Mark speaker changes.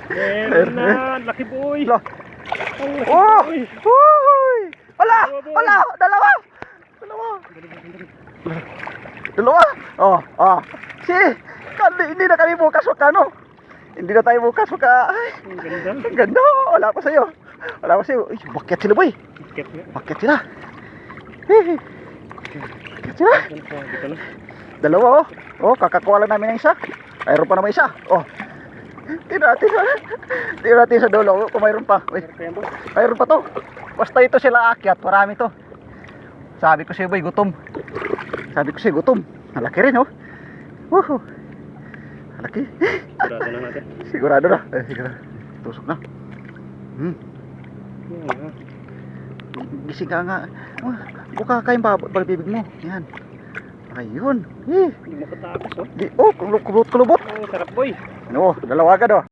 Speaker 1: Meron na, laki boy.
Speaker 2: Lo.
Speaker 1: Ang laki
Speaker 2: Oh!
Speaker 1: boy.
Speaker 2: Uy! Wala! Wala! Dalawa! Dalawa! Dalawa! Oh, oh. Si, hindi na kami bukas wag ano. Hindi na tayo bukas wag ay.
Speaker 1: Ang ganda.
Speaker 2: Ang ganda. Wala pa sa'yo. Wala pa sa'yo. Uy, bakit sila boy?
Speaker 1: Ikat na.
Speaker 2: Bakit sila? Bakit sila?
Speaker 1: Dito na.
Speaker 2: Dalawa oh. Oh, kakakuha lang namin ng isa. Mayroon pa naman isa. Oh. Tira natin sa dulo kung mayroon pa. Uy, mayroon pa to. Basta ito sila akyat, marami to. Sabi ko sa'yo boy, gutom. Sabi ko sa'yo, gutom. Malaki rin oh. Woohoo. Malaki.
Speaker 1: Sigurado na natin.
Speaker 2: Sigurado na. Sigurado. Tusok na. Gising ka nga. Buka kayong bibig mo. Yan. Ayun.
Speaker 1: Hindi makatakas oh.
Speaker 2: Oh, kulubot.
Speaker 1: Ang sarap boy.
Speaker 2: No, dalawa agad oh.